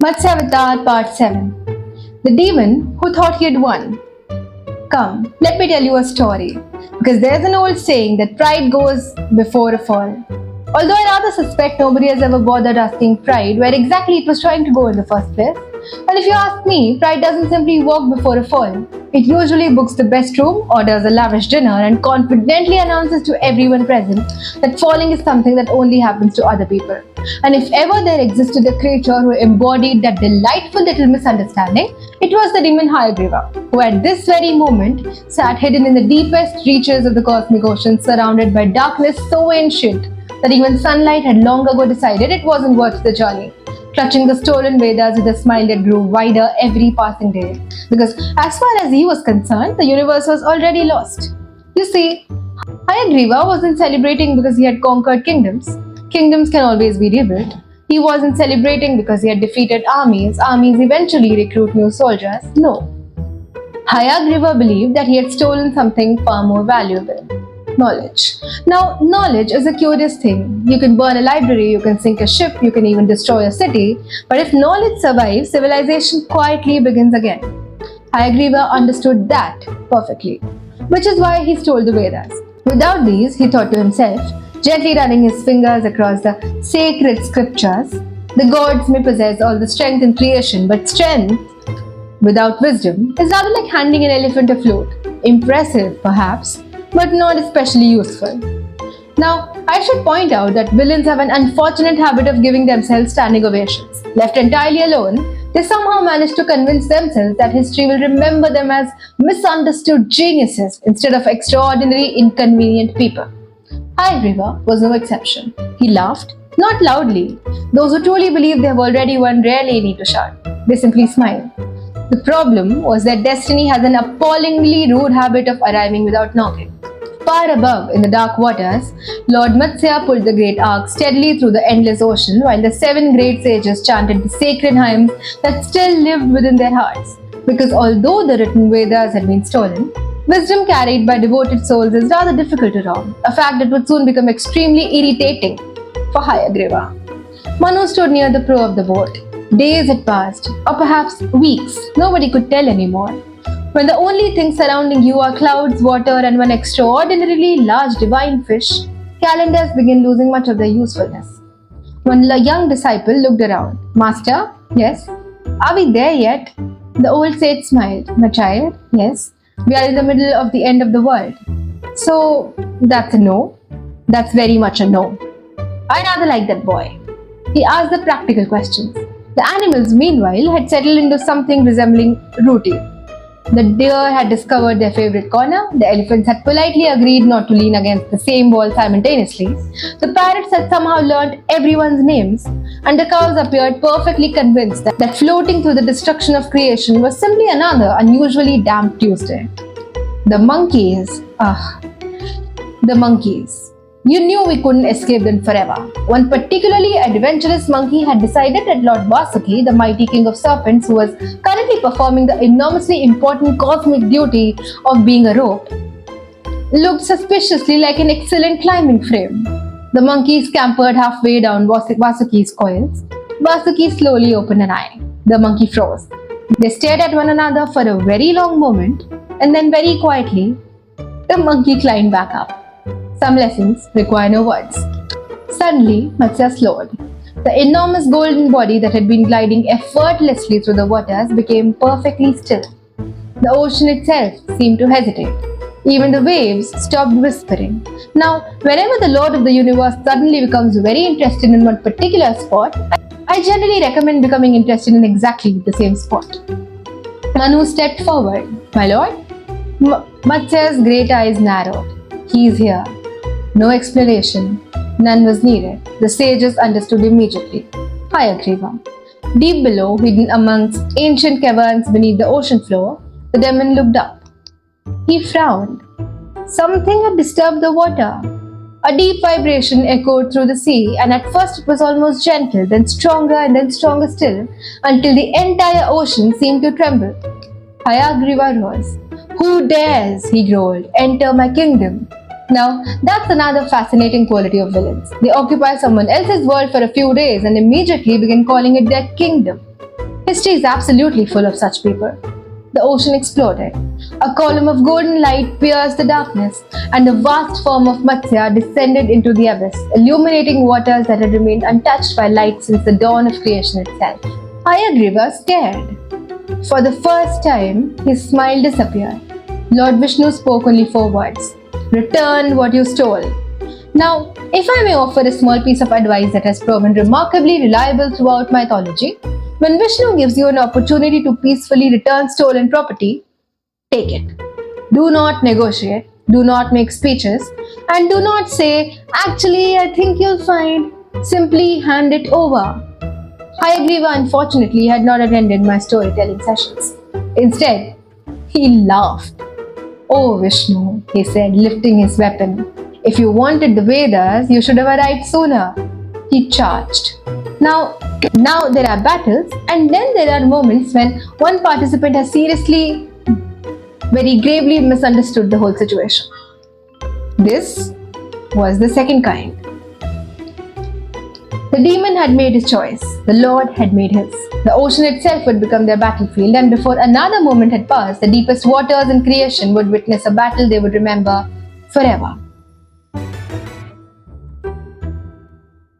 Matsyavatar Part 7. The demon who thought he had won. Come, let me tell you a story. Because there's an old saying that pride goes before a fall. Although I rather suspect nobody has ever bothered asking pride where exactly it was trying to go in the first place. And if you ask me, pride doesn't simply walk before a fall. It usually books the best room, orders a lavish dinner, and confidently announces to everyone present that falling is something that only happens to other people. And if ever there existed a creature who embodied that delightful little misunderstanding, it was the demon Hayagriva, who at this very moment sat hidden in the deepest reaches of the cosmic ocean, surrounded by darkness so ancient that even sunlight had long ago decided it wasn't worth the journey, clutching the stolen Vedas with a smile that grew wider every passing day. Because as far as he was concerned, the universe was already lost. You see, Hayagriva wasn't celebrating because he had conquered kingdoms. Kingdoms can always be rebuilt. He wasn't celebrating because he had defeated armies. Armies eventually recruit new soldiers. No. Hayagriva believed that he had stolen something far more valuable. Knowledge. Now, knowledge is a curious thing. You can burn a library, you can sink a ship, you can even destroy a city. But if knowledge survives, civilization quietly begins again. Hayagriva understood that perfectly, which is why he stole the Vedas. Without these, he thought to himself, gently running his fingers across the sacred scriptures, the gods may possess all the strength in creation, but strength without wisdom is rather like handing an elephant a flute. Impressive, perhaps, but not especially useful. Now, I should point out that villains have an unfortunate habit of giving themselves standing ovations. Left entirely alone, they somehow manage to convince themselves that history will remember them as misunderstood geniuses instead of extraordinary inconvenient people. Hayagriva was no exception. He laughed, not loudly. Those who truly believe they have already won rarely need to shout. They simply smile. The problem was that destiny has an appallingly rude habit of arriving without knocking. Far above, in the dark waters, Lord Matsya pulled the great ark steadily through the endless ocean while the 7 great sages chanted the sacred hymns that still lived within their hearts. Because although the written Vedas had been stolen, wisdom carried by devoted souls is rather difficult to rob, a fact that would soon become extremely irritating for Hayagriva. Manu stood near the prow of the boat. Days had passed, or perhaps weeks, nobody could tell anymore. When the only things surrounding you are clouds, water, and one extraordinarily large divine fish, calendars begin losing much of their usefulness. One young disciple looked around. Master, yes? Are we there yet? The old sage smiled. My child, yes? We are in the middle of the end of the world. So, that's a no. That's very much a no. I rather like that boy. He asked the practical questions. The animals, meanwhile, had settled into something resembling routine. The deer had discovered their favorite corner, the elephants had politely agreed not to lean against the same wall simultaneously, the parrots had somehow learnt everyone's names, and the cows appeared perfectly convinced that floating through the destruction of creation was simply another unusually damp Tuesday. The monkeys, the monkeys. You knew we couldn't escape them forever. One particularly adventurous monkey had decided that Lord Vasuki, the mighty king of serpents who was currently performing the enormously important cosmic duty of being a rope, looked suspiciously like an excellent climbing frame. The monkey scampered halfway down Vasuki's coils. Vasuki slowly opened an eye. The monkey froze. They stared at one another for a very long moment, and then very quietly, the monkey climbed back up. Some lessons require no words. Suddenly, Matsya slowed. The enormous golden body that had been gliding effortlessly through the waters became perfectly still. The ocean itself seemed to hesitate. Even the waves stopped whispering. Now, whenever the Lord of the Universe suddenly becomes very interested in one particular spot, I generally recommend becoming interested in exactly the same spot. Manu stepped forward. My lord? Matsya's great eyes narrowed. He is here. No explanation. None was needed. The sages understood immediately. Hayagriva. Deep below, hidden amongst ancient caverns beneath the ocean floor, the demon looked up. He frowned. Something had disturbed the water. A deep vibration echoed through the sea, and at first it was almost gentle, then stronger and then stronger still, until the entire ocean seemed to tremble. Hayagriva rose. Who dares, he growled, enter my kingdom? Now, that's another fascinating quality of villains. They occupy someone else's world for a few days and immediately begin calling it their kingdom. History is absolutely full of such people. The ocean exploded. A column of golden light pierced the darkness, and a vast form of Matsya descended into the abyss, illuminating waters that had remained untouched by light since the dawn of creation itself. Hayagriva stared. For the first time, his smile disappeared. Lord Vishnu spoke only 4 words. Return what you stole. Now, if I may offer a small piece of advice that has proven remarkably reliable throughout mythology, when Vishnu gives you an opportunity to peacefully return stolen property, take it. Do not negotiate, do not make speeches, and do not say, actually, I think you'll find. Simply hand it over. Hayagriva unfortunately had not attended my storytelling sessions. Instead, he laughed. Oh Vishnu, he said, lifting his weapon. If you wanted the Vedas, you should have arrived sooner. He charged. Now there are battles, and then there are moments when one participant has seriously, very gravely misunderstood the whole situation. This was the second kind. The demon had made his choice. The Lord had made his. The ocean itself would become their battlefield, and before another moment had passed, the deepest waters in creation would witness a battle they would remember forever.